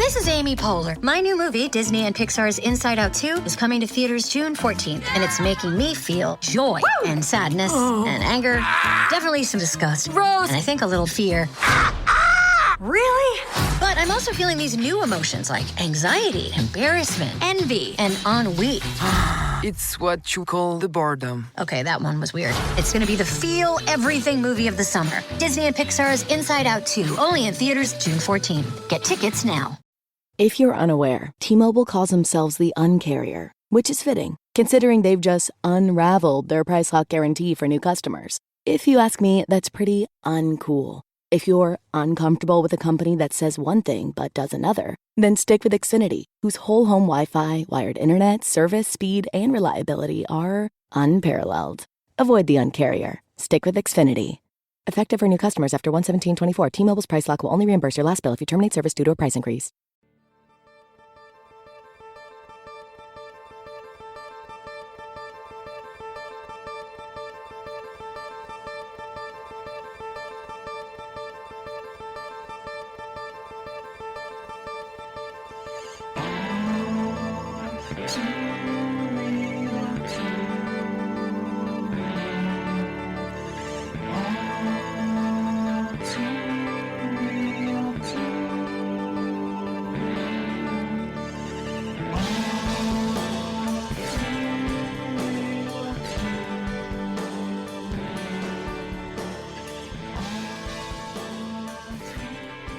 This is Amy Poehler. My new movie, Disney and Pixar's Inside Out 2, is coming to theaters June 14th, and it's making me feel joy and sadness and anger, definitely some disgust, and I think a little fear. Really? But I'm also feeling these new emotions like anxiety, embarrassment, envy, and ennui. It's what you call the boredom. Okay, that one was weird. It's gonna be the feel everything movie of the summer. Disney and Pixar's Inside Out 2, only in theaters June 14th. Get tickets now. If you're unaware, T-Mobile calls themselves the Un-carrier, which is fitting, considering they've just unraveled their price lock guarantee for new customers. If you ask me, that's pretty uncool. If you're uncomfortable with a company that says one thing but does another, then stick with Xfinity, whose whole home Wi-Fi, wired internet, service, speed, and reliability are unparalleled. Avoid the Un-carrier. Stick with Xfinity. Effective for new customers after 1/17/24. T-Mobile's price lock will only reimburse your last bill if you terminate service due to a price increase.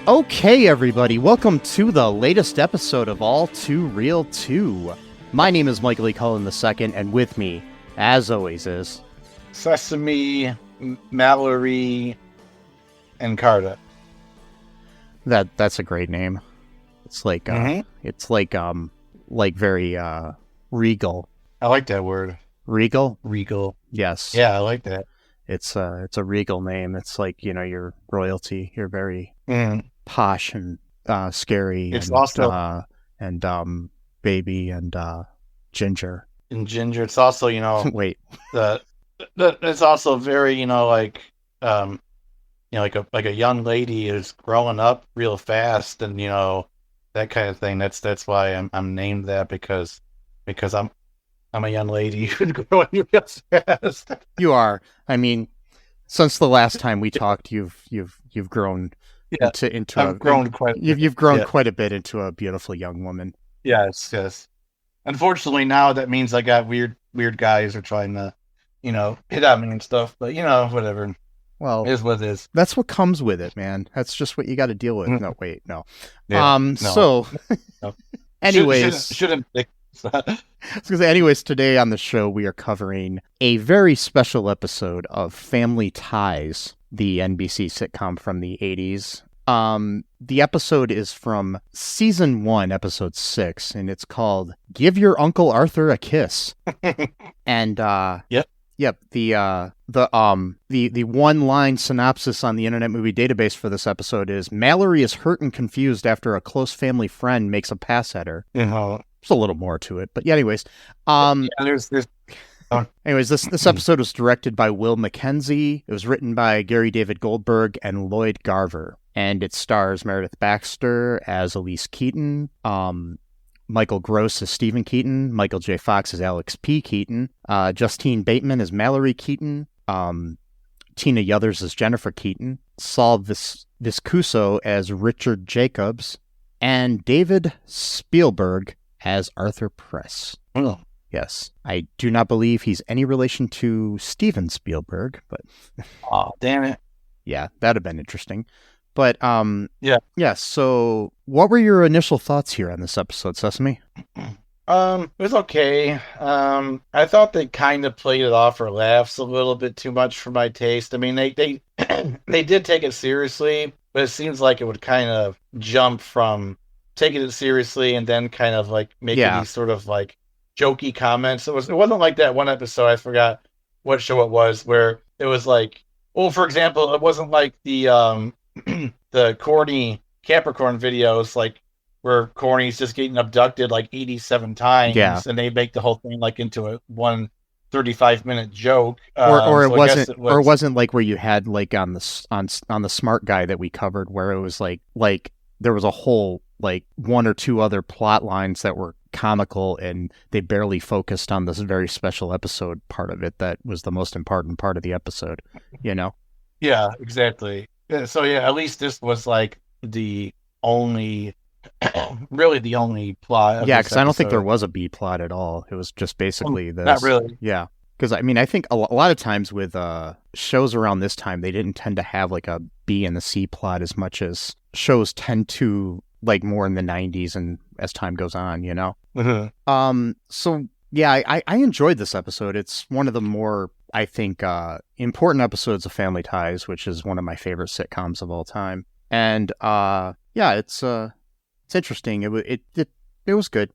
Okay, everybody, welcome to the latest episode of All Too Real 2. My name is Michael E. Cullen II, and with me, as always, is... Sesame, Mallory, and Carta. That's a great name. It's like, it's like very, regal. I like that word. Regal? Regal. Yes. Yeah, I like that. It's a regal name. It's like, you know, you're royalty. You're very posh and scary. It's and, also baby and ginger. And ginger. It's also, you know, wait. It's also very, you know, like like a young lady is growing up real fast, and you know that kind of thing. That's why I'm named that because I'm a young lady who's growing real fast. You are. I mean, since the last time we talked, you've grown into I've grown quite. You've grown quite a bit into a beautiful young woman. Yes. Unfortunately, now that means I got weird guys are trying to, you know, hit on me and stuff. But you know, whatever. Well, it is what it is. That's what comes with it, man. That's just what you got to deal with. No, wait, no. Yeah, no. So, No. anyways, shouldn't. Anyways, today on the show we are covering a very special episode of Family Ties, the NBC sitcom from the 80s. The episode is from season 1, episode 6, and it's called "Give Your Uncle Arthur a Kiss." And Yep. The one-line synopsis on the Internet Movie Database for this episode is: Mallory is hurt and confused after a close family friend makes a pass at her. Uh-huh. There's a little more to it, but yeah, anyways. There's Anyways, this episode was directed by Will McKenzie. It was written by Gary David Goldberg and Lloyd Garver, and it stars Meredith Baxter as Elyse Keaton, Michael Gross as Stephen Keaton, Michael J. Fox as Alex P. Keaton, Justine Bateman as Mallory Keaton, Tina Yothers as Jennifer Keaton, Saul Viscuso as Richard Jacobs, and David Spielberg as Arthur Press. Oh. Yes, I do not believe he's any relation to Steven Spielberg, but... Oh, damn it. Yeah, that'd have been interesting. But, yeah, so what were your initial thoughts here on this episode, Sesame? It was okay. I thought they kind of played it off for laughs a little bit too much for my taste. I mean, they they did take it seriously, but it seems like it would kind of jump from taking it seriously and then kind of like making these sort of like jokey comments. It wasn't like that one episode, I forgot what show it was, where it was like, well, for example, it wasn't like the the corny Capricorn videos, like where Corny's just getting abducted like 87 times, and they make the whole thing like into a 35-minute joke. Or it wasn't like where you had like on the Smart Guy that we covered, where it was like there was a whole like one or two other plot lines that were comical, and they barely focused on this very special episode part of it that was the most important part of the episode, you know? Yeah, exactly. Yeah, so yeah, at least this was like the only, really the only plot of Yeah, this because I don't think there episode. was a B plot at all. It was just basically this. Not really. Yeah. Because, I mean, I think a lot of times with shows around this time, they didn't tend to have like a B and the C plot as much as shows tend to, like, more in the 90s and as time goes on, you know? So, yeah, I enjoyed this episode. It's one of the more, I think, important episodes of Family Ties, which is one of my favorite sitcoms of all time. And, yeah, it's interesting. It was good.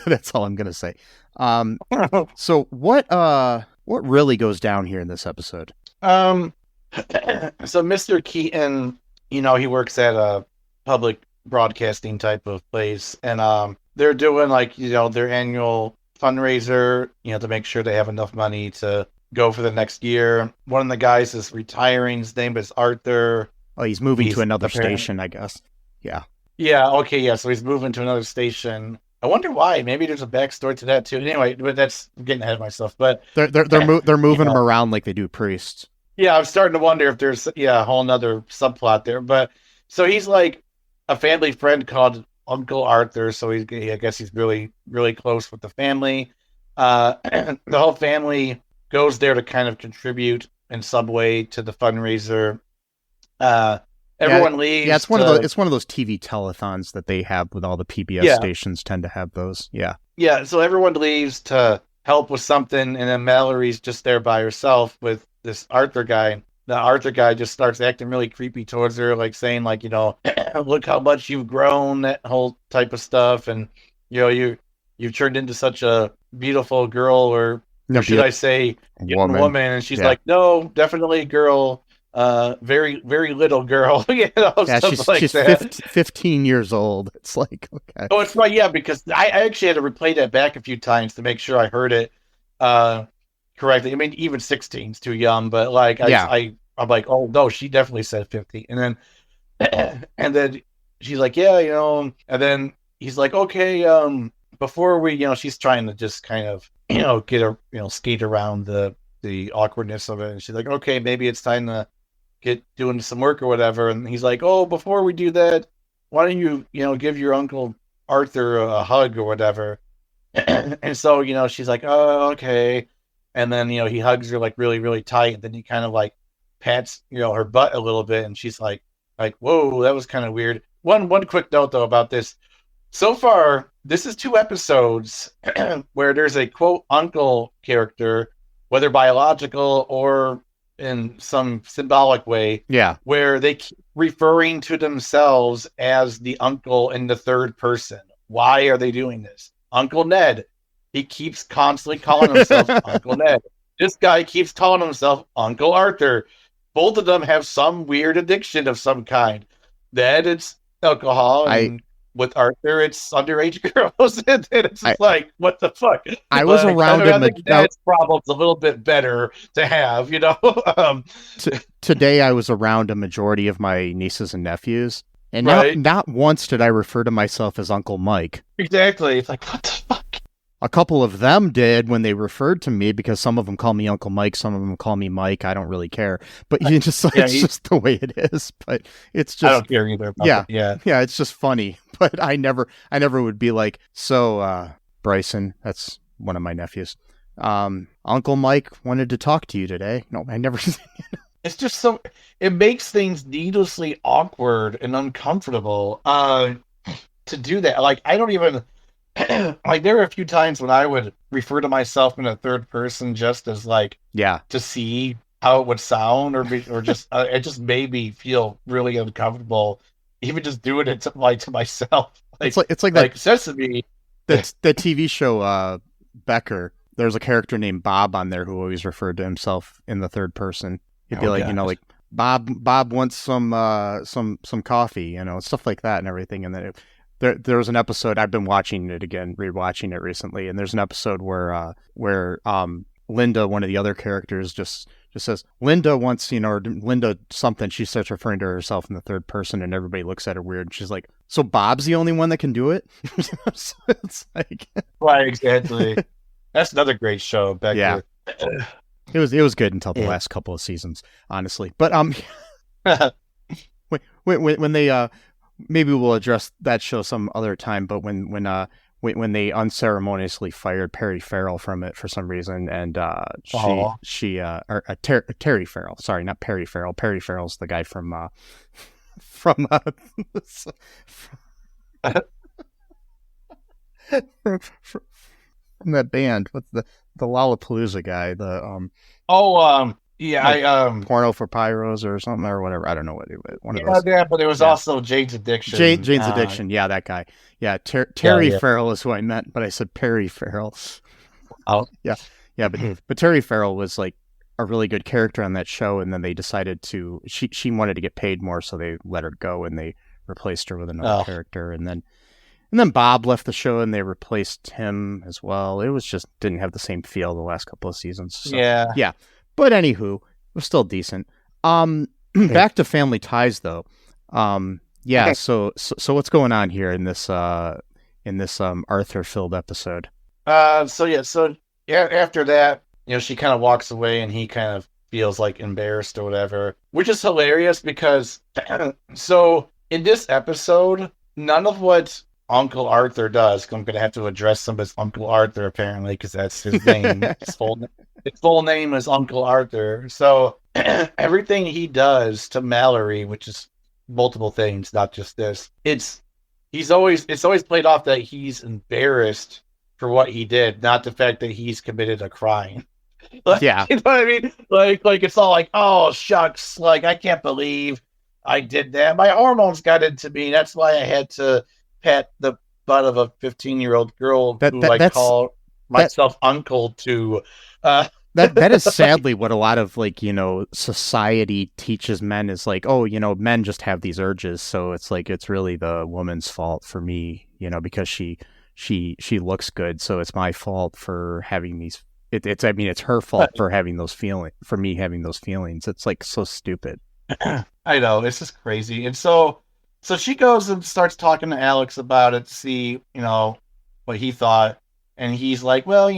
That's all I'm gonna say. So what really goes down here in this episode? So Mr. Keaton, he works at a public broadcasting type of place, and they're doing like, their annual fundraiser, to make sure they have enough money to go for the next year. One of the guys is retiring. His name is Arthur. Oh, he's moving to another station, I guess. Yeah. Yeah, okay, yeah, so he's moving to another station. I wonder why. Maybe there's a backstory to that too. Anyway, but that's I'm getting ahead of myself. But they're moving him around like they do priests. Yeah, I'm starting to wonder if there's a whole nother subplot there. But so he's like a family friend called Uncle Arthur. So I guess he's really, really close with the family. The whole family goes there to kind of contribute in some way to the fundraiser. Everyone leaves. Yeah, it's one of those TV telethons that they have with all the PBS stations tend to have those. Yeah. Yeah, so everyone leaves to help with something, and then Mallory's just there by herself with this Arthur guy. The Arthur guy just starts acting really creepy towards her, like saying, like, look how much you've grown, that whole type of stuff, and you've turned into such a beautiful girl, or should I say, woman? And she's like, no, definitely a girl. Very, very little girl, Yeah, she's that. 15 years old. It's like, okay. Oh, it's right, yeah, because I actually had to replay that back a few times to make sure I heard it correctly. I mean, even 16 is too young, but like, I'm like, oh no, she definitely said 50. And then she's like, yeah, and then he's like, okay, before we, she's trying to just kind of, get her, skate around the awkwardness of it. And she's like, okay, maybe it's time to get doing some work or whatever. And he's like, oh, before we do that, why don't you, give your Uncle Arthur a hug or whatever. And so, she's like, oh, okay. And then, he hugs her like really, really tight. And then he kind of like pats, her butt a little bit. And she's like, whoa, that was kind of weird. One quick note though about this. So far, this is 2 episodes where there's a quote uncle character, whether biological or in some symbolic way, where they keep referring to themselves as the uncle in the third person. Why are they doing this? Uncle Ned, he keeps constantly calling himself Uncle Ned. This guy keeps calling himself Uncle Arthur. Both of them have some weird addiction of some kind. Ned, it's alcohol, and with Arthur, it's underage girls, and it's just like, what the fuck? I was around him. I think Ned's problem's a little bit better to have, Today, I was around a majority of my nieces and nephews, and not once did I refer to myself as Uncle Mike. Exactly. It's like, what the fuck? A couple of them did when they referred to me, because some of them call me Uncle Mike, some of them call me Mike. I don't really care, but you just like, it's just the way it is. But it's just, I don't care either. Yeah. It's just funny. But I never would be like, so Bryson, that's one of my nephews. Uncle Mike wanted to talk to you today. No, I never. It's just so, it makes things needlessly awkward and uncomfortable to do that. Like, I don't even. Like, there are a few times when I would refer to myself in a third person just as like, to see how it would sound, or just it just made me feel really uncomfortable, even just doing it to myself. Like, it's like that Sesame, that TV show Becker. There's a character named Bob on there who always referred to himself in the third person. He'd be like, like Bob wants some coffee, stuff like that and everything, and then. There was an episode, I've been watching it again, rewatching it recently, and there's an episode where Linda, one of the other characters, just says, Linda wants, or Linda something, she starts referring to herself in the third person, and everybody looks at her weird, and she's like, So Bob's the only one that can do it? So it's like... Right, exactly. That's another great show, Baxter. Yeah. It was good until the last couple of seasons, honestly. But when they maybe we'll address that show some other time. But when they unceremoniously fired Perry Farrell from it for some reason, and Terry Farrell, sorry, not Perry Farrell. Perry Farrell's the guy from from that band. What's the Lollapalooza guy? Porno for Pyros or something or whatever. I don't know what it was. One of those. Yeah, but it was also Jane's Addiction. Jane's Addiction. Yeah, that guy. Yeah, Terry Farrell is who I meant, but I said Perry Farrell. Oh, yeah, but Terry Farrell was like a really good character on that show, and then they decided to. She wanted to get paid more, so they let her go, and they replaced her with another character, and then Bob left the show, and they replaced him as well. It was just didn't have the same feel the last couple of seasons. So, yeah. But anywho, it was still decent. Back to Family Ties though. Yeah. So what's going on here in this Arthur-filled episode? So after that, she kind of walks away, and he kind of feels like embarrassed or whatever, which is hilarious because so in this episode, none of what Uncle Arthur does. I'm going to have to address him as Uncle Arthur apparently because that's his name. His full name is Uncle Arthur. So everything he does to Mallory, which is multiple things, not just this, it's always played off that he's embarrassed for what he did, not the fact that he's committed a crime. Yeah. You know what I mean? Like it's all like, oh shucks, like I can't believe I did that. My hormones got into me. That's why I had to pat the butt of a 15-year-old girl I call myself uncle to. That is sadly what a lot of society teaches men is like, oh, men just have these urges, so it's like it's really the woman's fault for me, because she looks good, so it's my fault for having these. It's her fault for having those feelings, for me having those feelings. It's like so stupid. I know, it's just crazy, and so she goes and starts talking to Alex about it to see, what he thought, and he's like, well,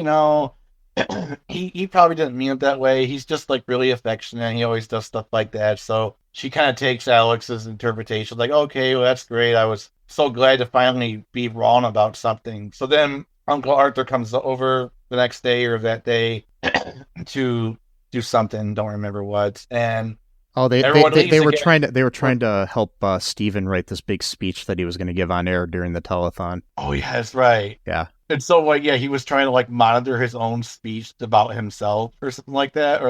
he probably didn't mean it that way. He's just like really affectionate. He always does stuff like that. So she kind of takes Alex's interpretation, like, okay, well, that's great. I was so glad to finally be wrong about something. So then Uncle Arthur comes over the next day or that day to do something. Don't remember what. And they were trying to help Steven write this big speech that he was going to give on air during the telethon. Oh yeah, that's right. Yeah. And so, he was trying to, monitor his own speech about himself or something like that, or,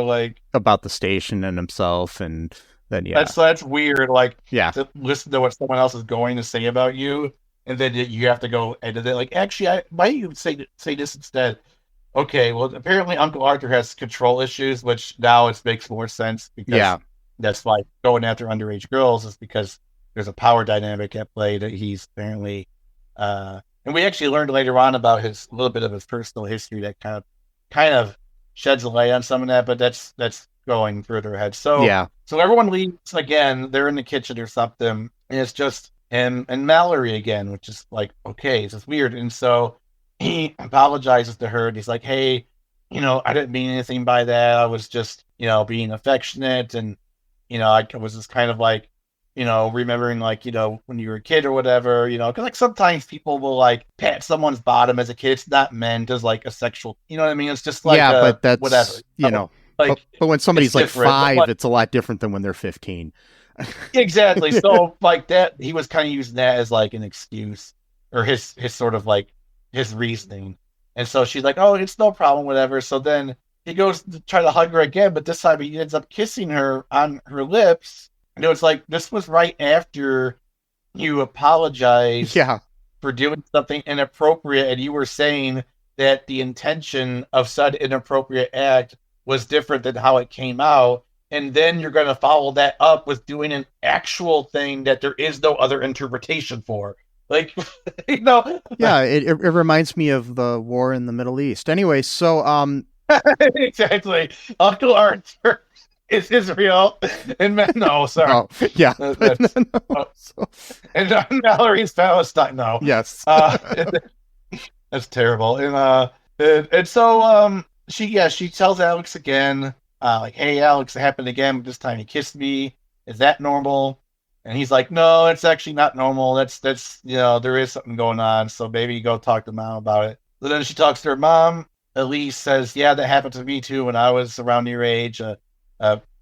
about the station and himself, and then, yeah. That's weird, to listen to what someone else is going to say about you, and then you have to go edit it. Actually, why don't you say this instead? Okay, well, apparently Uncle Arthur has control issues, which now it makes more sense, because that's why going after underage girls is because there's a power dynamic at play that he's apparently... And we actually learned later on about a little bit of his personal history that kind of sheds a light on some of that, but that's going further ahead. So so everyone leaves again. They're in the kitchen or something, and it's just him and Mallory again, which is like, okay, it's just weird. And so he apologizes to her, and he's like, hey, I didn't mean anything by that. I was just, being affectionate, and I was just kind of like, remembering when you were a kid or whatever, because sometimes people will pat someone's bottom as a kid. It's not meant as a sexual, you know what I mean? It's just but that's whatever, but when somebody's 5, it's a lot different than when they're 15. Exactly. So that, he was kind of using that as an excuse, or his sort of his reasoning. And so she's like, oh, it's no problem, whatever. So then he goes to try to hug her again, but this time he ends up kissing her on her lips. And it was this was right after you apologized for doing something inappropriate, and you were saying that the intention of said inappropriate act was different than how it came out, and then you're going to follow that up with doing an actual thing that there is no other interpretation for. Yeah, it reminds me of the war in the Middle East. Anyway, so exactly. Uncle Arthur Is Israel and no, sorry. Oh, yeah. That's, and Mallory's Palestine. No, Yes. that's terrible. And so she tells Alex again, like, hey Alex, it happened again, but this time he kissed me. Is that normal? And he's like, no, it's actually not normal. That's there is something going on. So maybe go talk to mom about it. So then she talks to her mom. Elyse says, yeah, that happened to me too when I was around your age. A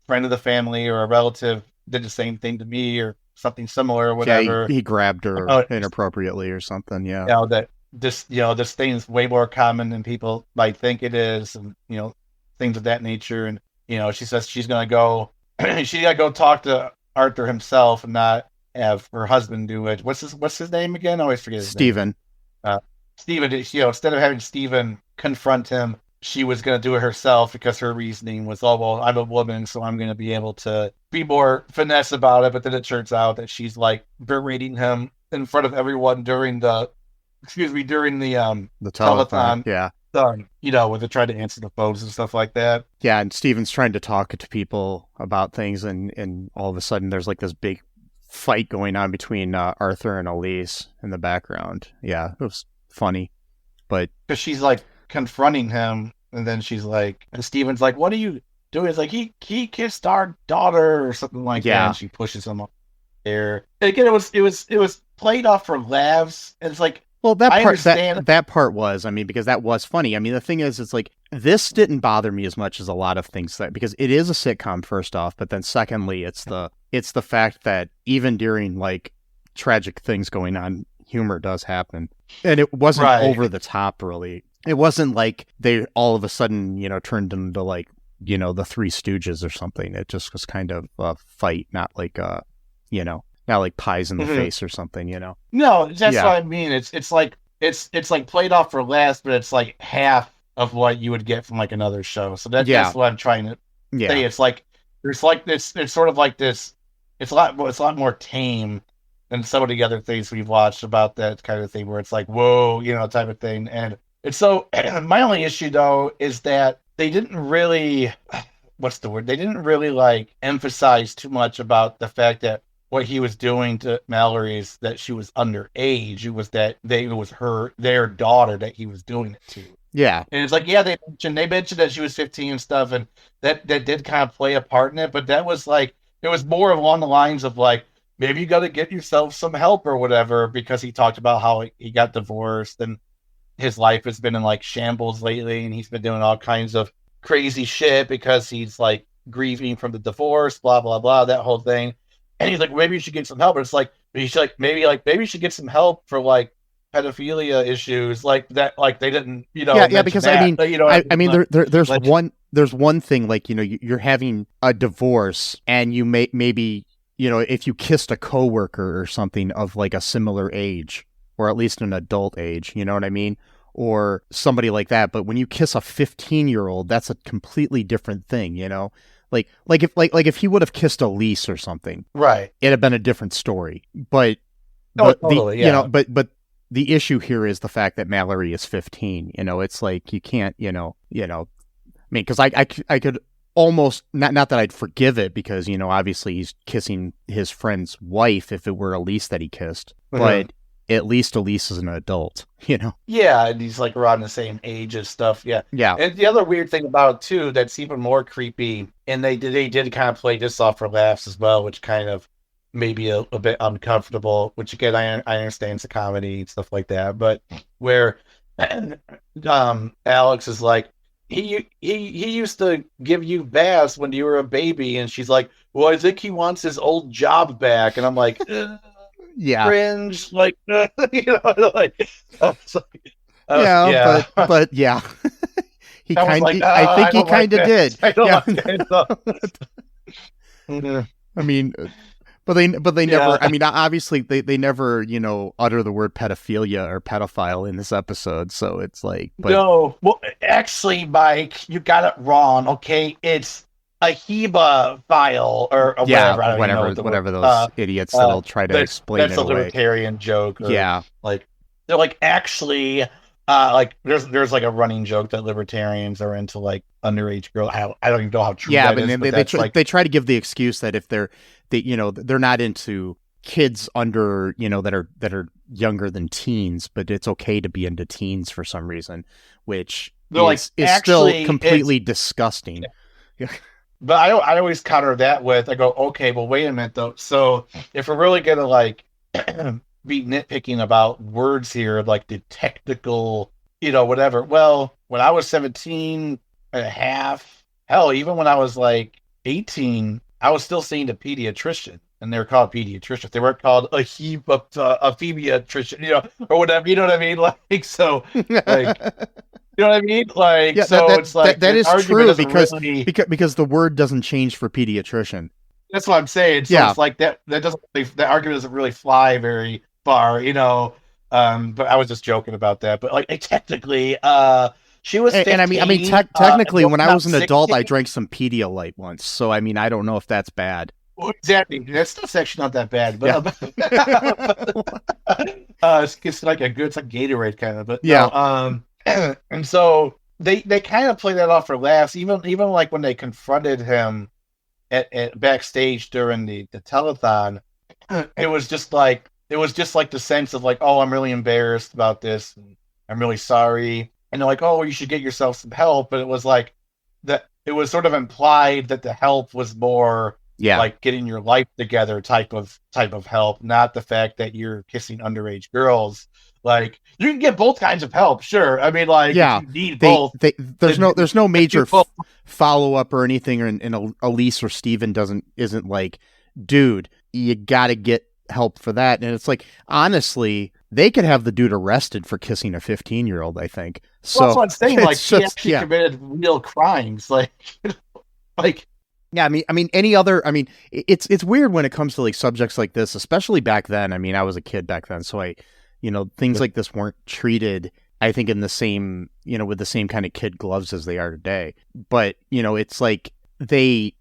friend of the family or a relative did the same thing to me or something similar or whatever. Yeah, he grabbed her inappropriately or something. Yeah. That this thing is way more common than people might think it is, and things of that nature. And she says she's gonna go. She gotta go talk to Arthur himself and not have her husband do it. What's his name again? I always forget his name. Steven, instead of having Steven confront him, she was going to do it herself because her reasoning was, oh, well, I'm a woman, so I'm going to be able to be more finesse about it. But then it turns out that she's like berating him in front of everyone during the telethon. Yeah. When they're trying to answer the phones and stuff like that. Yeah, and Steven's trying to talk to people about things, and all of a sudden there's like this big fight going on between Arthur and Elyse in the background. Yeah, it was funny, but because she's like confronting him, and then she's like, and Steven's like, "What are you doing?" It's like he kissed our daughter or something like that. And she pushes him up there. And again, it was played off for laughs, and it's like. Well, that part was, because that was funny. The thing is, it's like, this didn't bother me as much as a lot of things because it is a sitcom, first off, but then secondly, it's the fact that even during like tragic things going on, humor does happen. And it wasn't over the top, really. It wasn't like they all of a sudden, turned into like, the Three Stooges or something. It just was kind of a fight, not like, not like pies in the face or something, No, that's what I mean. It's like played off for laughs, but it's like half of what you would get from like another show. So that's what I'm trying to say. It's like there's like this. It's sort of like this. It's a lot more tame than some of the other things we've watched about that kind of thing, where it's like whoa, type of thing. And it's so. My only issue though is that they didn't really. What's the word? They didn't really like emphasize too much about the fact that. What he was doing to Mallory is that she was underage. It was that it was their daughter that he was doing it to. Yeah. And it's like, yeah, they mentioned that she was 15 and stuff, and that did kind of play a part in it, but that was like, it was more along the lines of like, maybe you got to get yourself some help or whatever, because he talked about how he got divorced and his life has been in like shambles lately, and he's been doing all kinds of crazy shit because he's like grieving from the divorce, blah, blah, blah, that whole thing. And he's like, maybe you should get some help. But it's like, maybe you should get some help for like pedophilia issues like that. Like they didn't, Yeah, because that, there's one thing, like, you're having a divorce and you maybe, if you kissed a coworker or something of like a similar age, or at least an adult age, you know what I mean? Or somebody like that. But when you kiss a 15-year-old, that's a completely different thing, Like if he would have kissed Elyse or something, right? It'd have been a different story. But totally, but the issue here is the fact that Mallory is 15. It's like you can't, because I could almost not that I'd forgive it because obviously he's kissing his friend's wife if it were Elyse that he kissed, but at least Elyse is an adult, Yeah, and he's like around the same age and stuff. Yeah. Yeah. And the other weird thing about it too, that's even more creepy, and they did kind of play this off for laughs as well, which kind of maybe a bit uncomfortable, which again I understand it's a comedy and stuff like that, but where Alex is like, he used to give you baths when you were a baby, and she's like, well, I think he wants his old job back, and I'm like yeah, cringe, like like yeah, but yeah. I think he kind of did. I don't like it. But they never. Obviously they never utter the word pedophilia or pedophile in this episode. So it's like, no. Well, actually, Mike, you got it wrong. Okay, it's a HEBA file or whatever those idiots that'll try to explain it away. That's a libertarian joke. Yeah, like they're like, actually, Like there's like a running joke that libertarians are into like underage girls. I don't even know how true Yeah, that is, but they try to give the excuse that if they're not into kids under, that are younger than teens, but it's okay to be into teens for some reason, which is still completely disgusting. Yeah. But I always counter that with, I go, okay, well, wait a minute though. So if we're really gonna like be nitpicking about words here, like the technical, whatever. Well, when I was 17 and a half, hell, even when I was like 18, I was still seeing a pediatrician, and they were called pediatricians. They weren't called a pediatrician, or whatever. You know what I mean? Like, so, like, you know what I mean? Like, yeah, so it's like that is true because the word doesn't change for pediatrician. That's what I'm saying. So it's like that argument doesn't really fly very far, but I was just joking about that. But like technically, she was 15, and technically, when I was an adult, I drank some Pedialyte once. So I don't know if that's bad. Well, exactly. That's actually not that bad. But it's like it's like Gatorade kind of. But yeah. And so they kind of play that off for laughs. Even like when they confronted him at backstage during the telethon, it was just like the sense of like, oh, I'm really embarrassed about this, and I'm really sorry, and they're like, oh, you should get yourself some help. But it was like that it was sort of implied that the help was more like getting your life together type of help, not the fact that you're kissing underage girls. Like, you can get both kinds of help, sure. If you need both. There's no major follow up or anything, and Elyse or Steven isn't like, dude, you got to get help for that. And it's like, honestly, they could have the dude arrested for kissing a 15-year-old, I think. So that's what I'm saying. Like, he actually committed real crimes. Yeah, any other. It's weird when it comes to like subjects like this, especially back then. I was a kid back then, so things like this weren't treated, I think, in the same, with the same kind of kid gloves as they are today. But, it's like it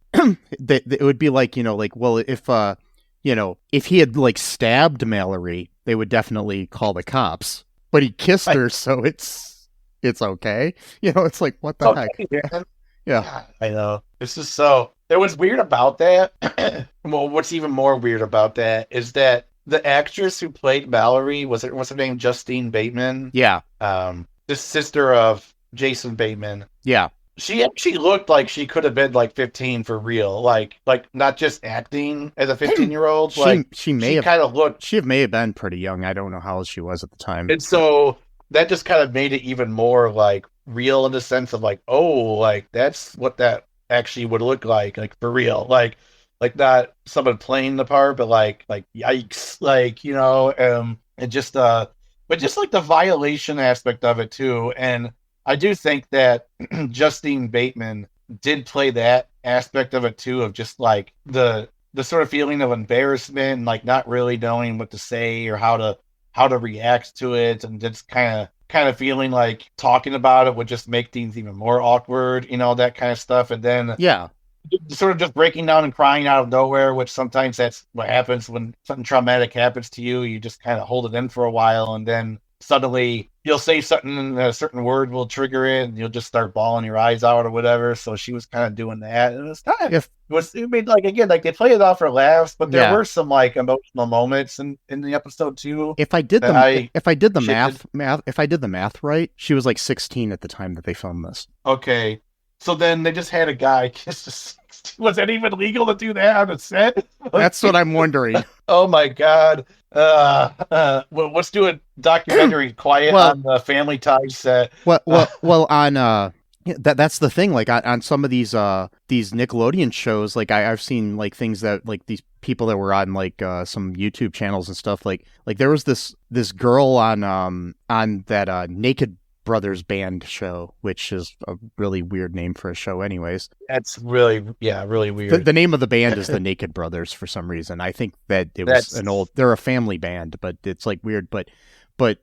would be like, well, if he had like stabbed Mallory, they would definitely call the cops. But he kissed her, so it's okay. It's like, what the heck? Yeah. God, I know. This is so. It was weird about that. Well, what's even more weird about that is that the actress who played Mallory, what's her name? Justine Bateman. Yeah. The sister of Jason Bateman. Yeah. She actually looked like she could have been like 15 for real. Like not just acting as a 15-year-old. She may have been pretty young. I don't know how old she was at the time. And so that just kind of made it even more like real in the sense of like, oh, like that's what that actually would look like for real. Like not someone playing the part, but like yikes, and just but just like the violation aspect of it too. And I do think that Justine Bateman did play that aspect of it too, of just like the sort of feeling of embarrassment and like not really knowing what to say or how to react to it, and just kind of feeling like talking about it would just make things even more awkward, that kind of stuff. And then sort of just breaking down and crying out of nowhere, which sometimes that's what happens when something traumatic happens to you. You just kind of hold it in for a while, and then suddenly you'll say something and a certain word will trigger it, and you'll just start bawling your eyes out or whatever. So she was kind of doing that. And they play it off for laughs, but there were some like emotional moments in the episode too. If I did the math right, she was like 16 at the time that they filmed this. Okay. So then they just had a guy kiss. Was it even legal to do that on a set? That's what I'm wondering. Oh my God. Well, let's do a documentary quiet on the Family Ties set. Well, on that's the thing. Like on some of these Nickelodeon shows, like I've seen like things that like these people that were on like some YouTube channels and stuff. Like there was this girl on that Naked Brothers Band show, which is a really weird name for a show anyways. That's really weird. The name of the band is the Naked Brothers for some reason. I think that they're a family band, but it's like weird. But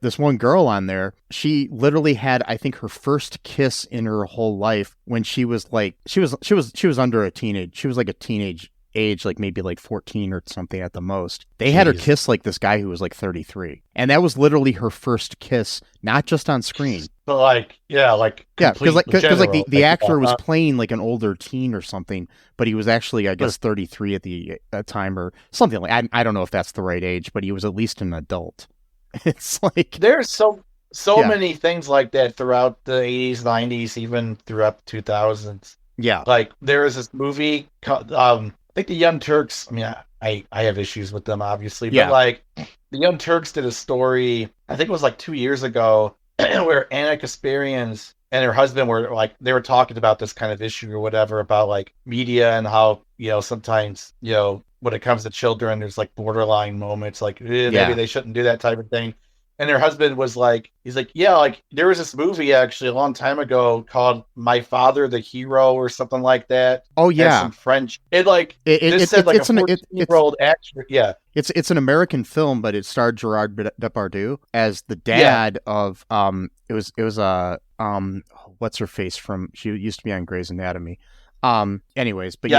this one girl on there, she literally had, I think, her first kiss in her whole life when she was like, she was under a teenage, she was like a teenage age, like maybe like 14 or something at the most. They had her kiss like this guy who was like 33. And that was literally her first kiss, not just on screen. But like, yeah, because like the actor was playing like an older teen or something, but he was actually, I guess, 33 at the time or something. Like I don't know if that's the right age, but he was at least an adult. It's like there's so many things like that throughout the 80s, 90s, even throughout the 2000s. Yeah, like there is this movie called, I think the Young Turks. I mean, I have issues with them, obviously, but like the Young Turks did a story. I think it was like 2 years ago. Where Anna Kasparian and her husband were like, they were talking about this kind of issue or whatever about like media and how, sometimes, when it comes to children, there's like borderline moments, like maybe they shouldn't do that type of thing. And her husband was like, he's like, yeah, like there was this movie actually a long time ago called My Father the Hero or something like that. Oh yeah, some French. It like it said like a 14-year-old actor. Yeah, it's an American film, but it starred Gerard Depardieu as the dad of It was what's her face from? She used to be on Grey's Anatomy. Anyways, but go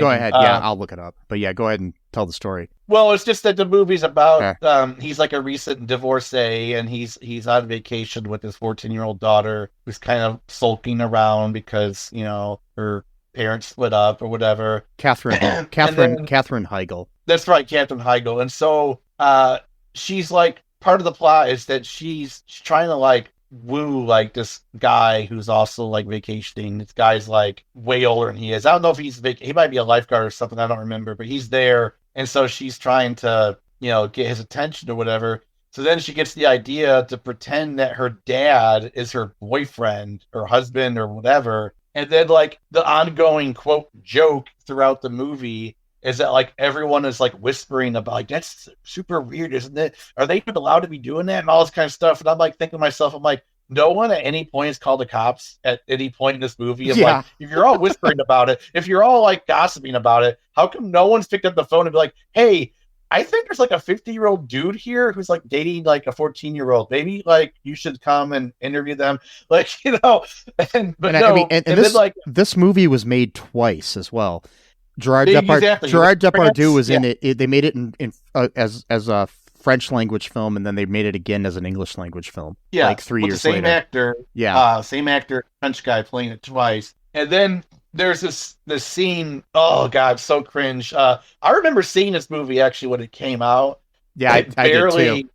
ahead. Yeah, I'll look it up. But yeah, go ahead and tell the story. Well, it's just that the movie's about he's like a recent divorcee, and he's on vacation with his 14-year-old daughter who's kind of sulking around because her parents split up or whatever. Catherine Heigl. That's right, Catherine Heigl. And so she's like, part of the plot is that she's trying to like woo like this guy who's also like vacationing. This guy's like way older than he is. I don't know if he might be a lifeguard or something, I don't remember, but he's there. And so she's trying to, get his attention or whatever. So then she gets the idea to pretend that her dad is her boyfriend or husband or whatever. And then like the ongoing quote joke throughout the movie is that like everyone is like whispering about like, that's super weird, isn't it? Are they even allowed to be doing that and all this kind of stuff? And I'm like thinking to myself, I'm like, no one at any point has called the cops at any point in this movie. Like, if you're all whispering about it, if you're all like gossiping about it, how come no one's picked up the phone and be like, hey, I think there's like a 50-year-old dude here who's like dating like a 14-year-old. Maybe like you should come and interview them. Like, this movie was made twice as well. Gerard Depardieu was in it. They made it as a French language film, and then they made it again as an English language film. Yeah, like 3 years later. Same actor, French guy playing it twice. And then there's this scene. Oh god, so cringe. I remember seeing this movie actually when it came out. Yeah,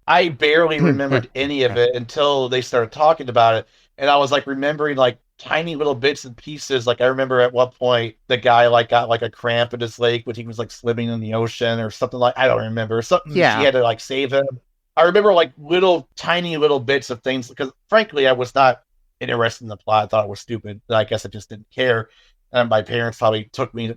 I barely remembered any of it until they started talking about it, and I was like remembering like tiny little bits and pieces. Like I remember at one point the guy like got like a cramp in his leg when he was like swimming in the ocean or something, like I don't remember something. She had to like save him. I remember like tiny little bits of things because frankly I was not interested in the plot. I thought it was stupid. I guess I just didn't care. And my parents probably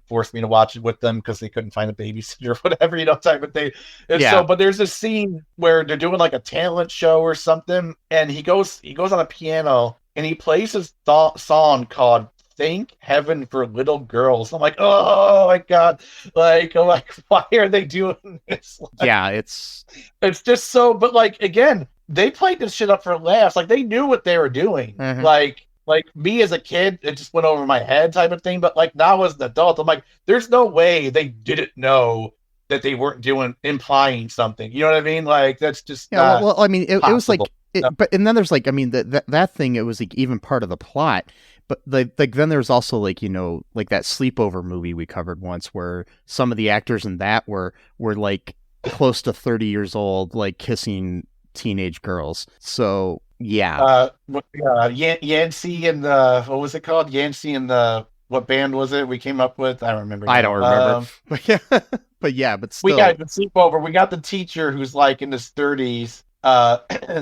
forced me to watch it with them because they couldn't find a babysitter or whatever, type of thing. And so, but there's this scene where they're doing like a talent show or something, and he goes on a piano and he plays his song called Thank Heaven for Little Girls. I'm like, oh my god, like I'm like, why are they doing this? Like, it's just so. But like again, they played this shit up for laughs. Like they knew what they were doing. Mm-hmm. Like me as a kid, it just went over my head type of thing. But like now as an adult, I'm like, there's no way they didn't know that they weren't implying something. You know what I mean? Like that's just well, I mean, it was like. And then there's like, I mean, that thing, it was like even part of the plot, but like then there's also like, like that sleepover movie we covered once where some of the actors in that were like close to 30 years old, like kissing teenage girls. So Yancey and the, what was it called? Yancey and the, what band was it we came up with? I don't remember. I don't remember. But still. We got the sleepover. We got the teacher who's like in his 30s.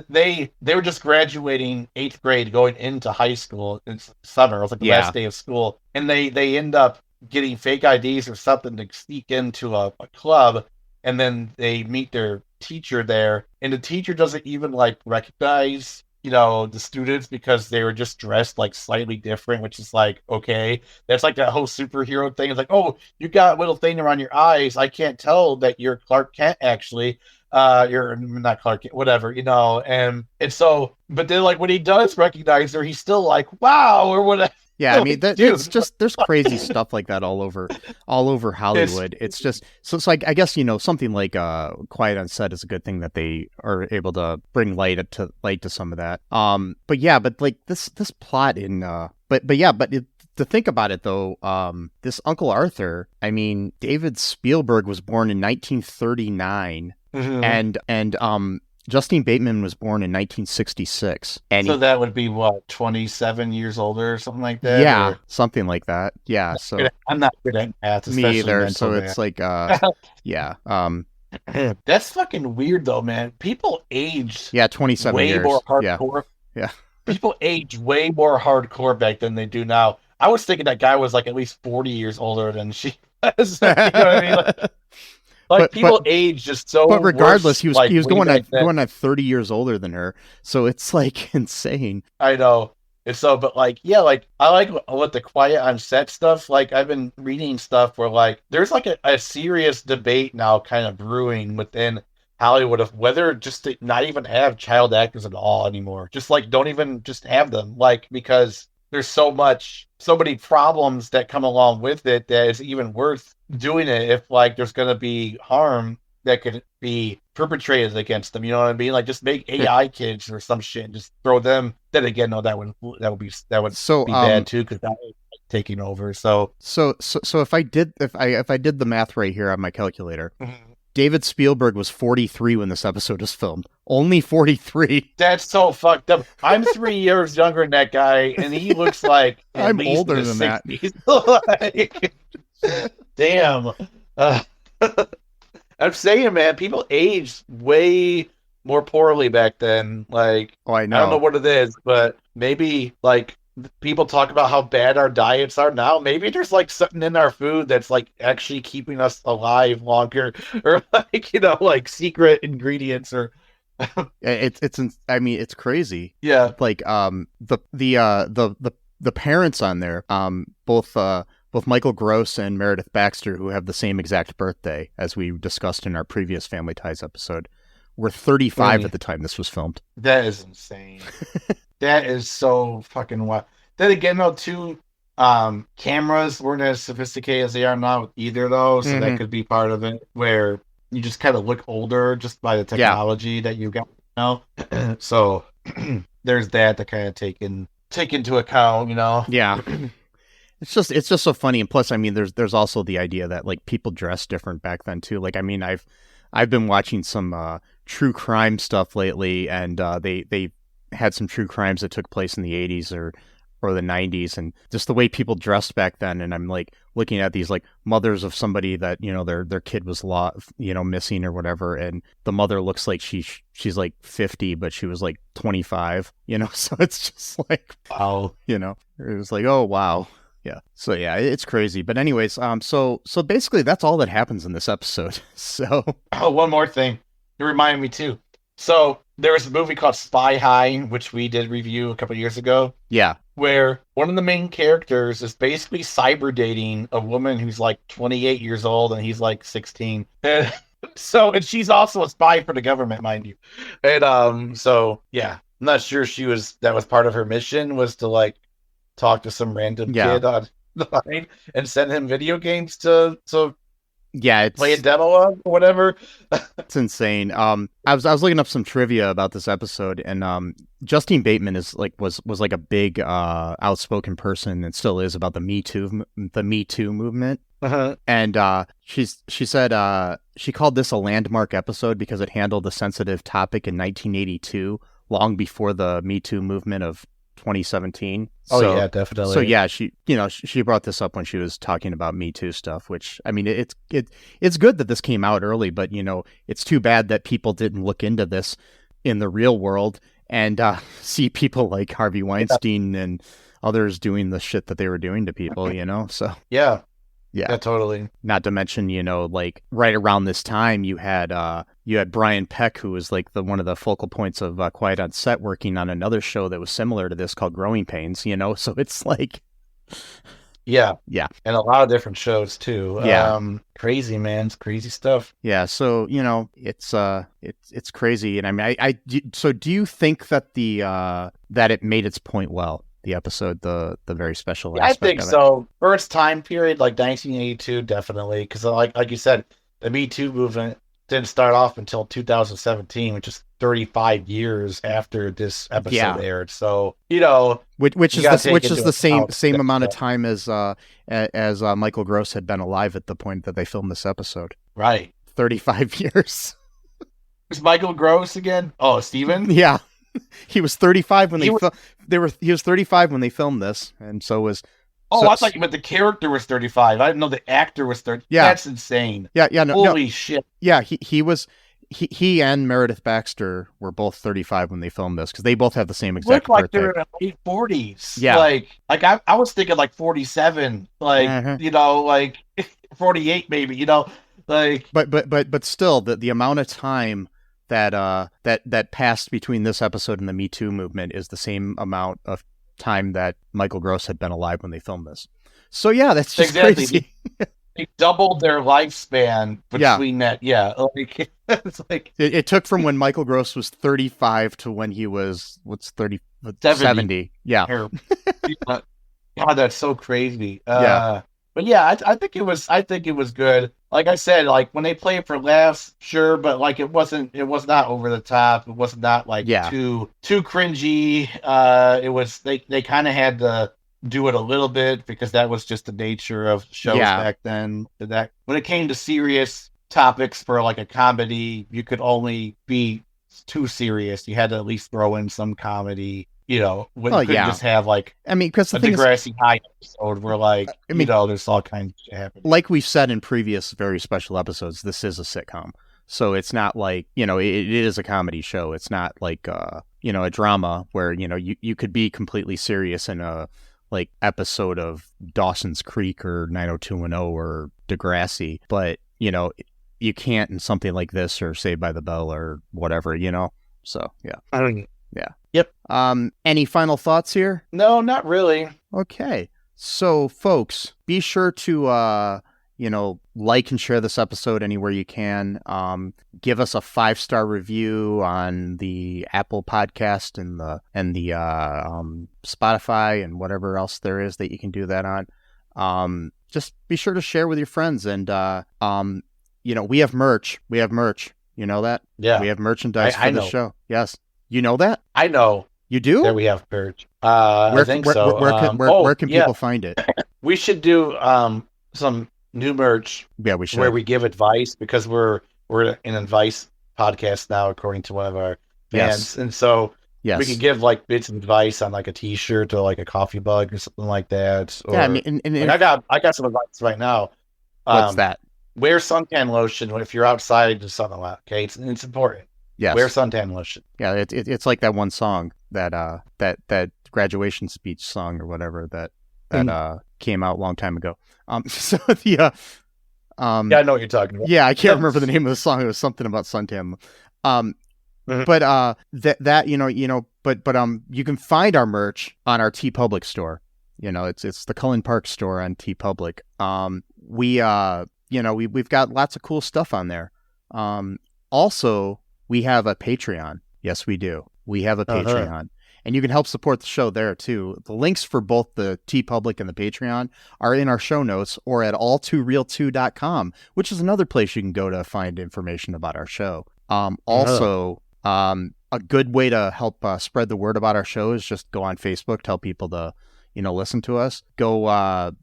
They were just graduating 8th grade, going into high school. It's summer. It was like the last day of school, and they end up getting fake IDs or something to sneak into a club, and then they meet their teacher there, and the teacher doesn't even like recognize the students because they were just dressed like slightly different, which is like, okay, that's like that whole superhero thing. It's like, oh, you got a little thing around your eyes, I can't tell that you're Clark Kent actually. You're not Clark, whatever, and so, but then like when he does recognize her, he's still like, wow, or whatever. Yeah, I mean, Dude. it's just, there's crazy stuff like that all over Hollywood. It's just, so like, I guess, something like Quiet on Set is a good thing that they are able to bring light to some of that. But like this plot to think about it though, this Uncle Arthur, I mean, David Spielberg was born in 1939, and Justine Bateman was born in 1966. And so that would be what, 27 years older or something like that? Yeah, or... something like that. Yeah. So I'm not good at math, me either. So math. It's like, yeah. That's fucking weird though, man. People aged 27 way years. more hardcore. Yeah. People age way more hardcore back than they do now. I was thinking that guy was like at least 40 years older than she was. You know what I mean? Like people age just so. But regardless, he was going at 30 years older than her, so it's like insane. I know. And so, but like, yeah, like I like what the Quiet on Set stuff. Like I've been reading stuff where like there's like a serious debate now, kind of brewing within Hollywood of whether just to not even have child actors at all anymore. Just like don't even just have them, like because there's so many problems that come along with it that it's even worth doing it if like there's going to be harm that could be perpetrated against them. You know what I mean? Like just make AI kids or some shit and just throw them. Then again, no, that would be bad too because that was like, taking over. So if I did the math right here on my calculator. David Spielberg was 43 when this episode was filmed. Only 43. That's so fucked up. I'm 3 years younger than that guy, and he looks like I'm older than 60s. That. Damn. I'm saying, man, people aged way more poorly back then. Like, I know. I don't know what it is, but maybe like people talk about how bad our diets are now. Maybe there's like something in our food that's like actually keeping us alive longer, or like like secret ingredients or. It's crazy. Yeah. Like the parents on there, both Michael Gross and Meredith Baxter, who have the same exact birthday as we discussed in our previous Family Ties episode, were 35 at the time this was filmed. That is insane. That is so fucking wild. Then again, though, too, cameras weren't as sophisticated as they are now with either, though, so that could be part of it, where you just kind of look older just by the technology that you got now. So there's that to kind of take into account, Yeah. It's just so funny, and plus, I mean, there's also the idea that like people dress different back then too. Like, I mean, I've been watching some true crime stuff lately, and they had some true crimes that took place in the 80s or the 90s, and just the way people dressed back then. And I'm like looking at these like mothers of somebody that their kid was missing or whatever, and the mother looks like she's like 50, but she was like 25. So it's just like wow. It was like, oh wow. Yeah. So yeah, it's crazy. But anyways, so basically that's all that happens in this episode. So one more thing. It reminded me too. So there was a movie called Spy High, which we did review a couple of years ago. Yeah. Where one of the main characters is basically cyber dating a woman who's like 28 years old and he's like 16. And she's also a spy for the government, mind you. And so yeah, I'm not sure that was part of her mission, was to like talk to some random kid on the line and send him video games to play a demo of or whatever. It's insane. I was looking up some trivia about this episode, and Justine Bateman was like a big outspoken person, and still is, about the Me Too movement. And she said she called this a landmark episode because it handled a sensitive topic in 1982, long before the Me Too movement of 2017. Oh yeah, definitely. So yeah, she brought this up when she was talking about Me Too stuff, which, I mean, it's good that this came out early, but it's too bad that people didn't look into this in the real world and see people like Harvey Weinstein and others doing the shit that they were doing to people, so yeah, totally. Not to mention, like right around this time, you had Brian Peck, who was like one of the focal points of Quiet on Set, working on another show that was similar to this called Growing Pains. So it's like, yeah, and a lot of different shows too. Yeah, crazy, man, it's crazy stuff. Yeah, so it's crazy, and I mean, so do you think that that it made its point well? the episode, the very special I aspect think of it. so. For its time period, like 1982, definitely, because like you said, the Me Too movement didn't start off until 2017, which is 35 years after this episode aired. So which you is gotta take which is into the same account amount of that- time as Michael Gross had been alive at the point that they filmed this episode. right. 35 years. Who's Michael Gross again? Oh, Steven? Yeah. He was 35 when He he was 35 when they filmed this, and so was. Oh, so, I thought you meant the character was 35. I didn't know the actor was 30. Yeah. That's insane. Yeah, no, Holy shit. Yeah, he and Meredith Baxter were both 35 when they filmed this because they both have the same exact Look like birthday. they're in their late 40s. Yeah. Like I was thinking like 47, like, 48 maybe, like. But still, the amount of time that passed between this episode and the Me Too movement is the same amount of time that Michael Gross had been alive when they filmed this. So yeah, that's just crazy. They doubled their lifespan between that. Yeah. Like, it's like it took from when Michael Gross was 35 to when he was 70. Yeah. God, that's so crazy. Yeah. But yeah, I think it was good. Like I said, like when they play it for laughs, sure, but like it was not over the top. It was not like too cringy. It was they kind of had to do it a little bit because that was just the nature of shows back then. That when it came to serious topics for like a comedy, you could only be too serious. You had to at least throw in some comedy. You couldn't just have like because a Degrassi High episode where like there's all kinds of shit happening. Like we've said in previous very special episodes, this is a sitcom, so it's not like it is a comedy show. It's not like a drama where you could be completely serious in a like episode of Dawson's Creek or 90210 or Degrassi, but you can't in something like this or Saved by the Bell or whatever. So yeah. I don't. Yeah. Yep. Any final thoughts here? No, not really. Okay. So, folks, be sure to, like and share this episode anywhere you can. Give us a 5-star review on the Apple Podcast and the Spotify and whatever else there is that you can do that on. Just be sure to share with your friends. And, we have merch. You know that? Yeah. We have merchandise for the show. Yes. You know that? I know. You do? That we have merch. I think so. Where can people find it? We should do some new merch. Yeah, we should. Where we give advice because we're an advice podcast now, according to one of our fans, and so we can give like bits of advice on like a T-shirt or like a coffee mug or something like that. Or, I got some advice right now. What's that? Wear suntan lotion if you're outside or something like that. Okay, it's important. Yes. Wear suntan lotion. Yeah, it's like that one song that graduation speech song or whatever that came out a long time ago. So the I know what you're talking about. Yeah, I can't remember the name of the song. It was something about suntan. But you can find our merch on our TeePublic store. It's the Cullen Park store on TeePublic. We've got lots of cool stuff on there. Also, we have a Patreon. Yes, we do. We have a Patreon. And you can help support the show there, too. The links for both the TeePublic and the Patreon are in our show notes or at all2real2.com, which is another place you can go to find information about our show. Also, a good way to help spread the word about our show is just go on Facebook, tell people to, listen to us. Go,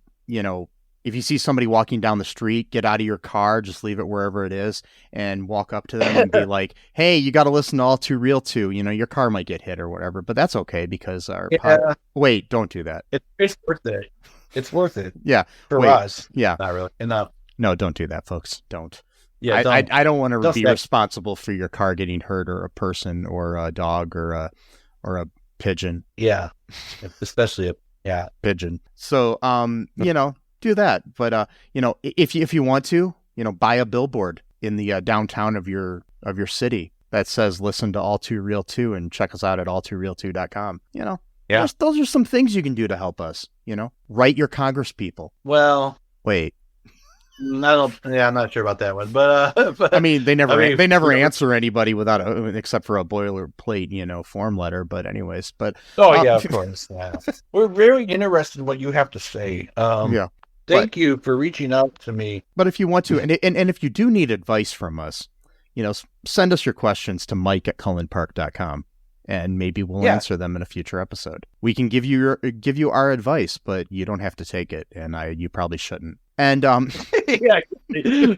if you see somebody walking down the street, get out of your car, just leave it wherever it is and walk up to them and be like, hey, you got to listen to All Too Real 2. Your car might get hit or whatever, but that's okay because wait, don't do that. It's worth it. It's worth it. Yeah. For us. Yeah. Not really. Enough. No, don't do that, folks. Don't. Yeah. I don't want to be responsible for your car getting hurt or a person or a dog or a pigeon. Yeah. Especially a pigeon. So, do that. But if you want to, buy a billboard in the downtown of your city that says listen to All Too Real 2 and check us out at all2real2.com. Those are some things you can do to help us. Write your Congress people. Well, wait. I'm not sure about that one, but I mean, they never you know, answer anybody without except for a boilerplate, form letter. But anyways, yeah, of course. Yeah. We're very interested in what you have to say. yeah. Thank you for reaching out to me. But if you want to, and if you do need advice from us, send us your questions to mike@cullenpark.com, and maybe we'll answer them in a future episode. We can give you our advice, but you don't have to take it, and you probably shouldn't. And Yeah,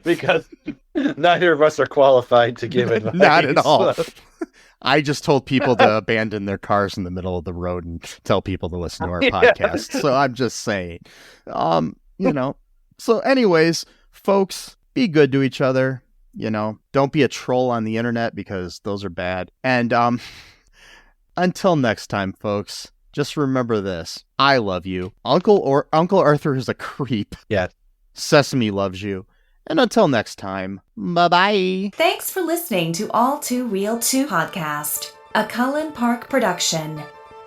because neither of us are qualified to give advice. not at all. I just told people to abandon their cars in the middle of the road and tell people to listen to our podcast. So I'm just saying, So anyways, folks, be good to each other. Don't be a troll on the internet because those are bad. And until next time, folks, just remember this. I love you. Uncle Arthur is a creep. Yeah. Sesame loves you. And until next time, bye-bye. Thanks for listening to All Too Real 2 podcast, a Cullen Park production.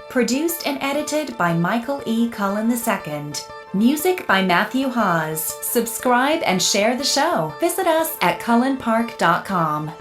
Produced and edited by Michael E. Cullen II. Music by Matthew Hawes. Subscribe and share the show. Visit us at cullenpark.com.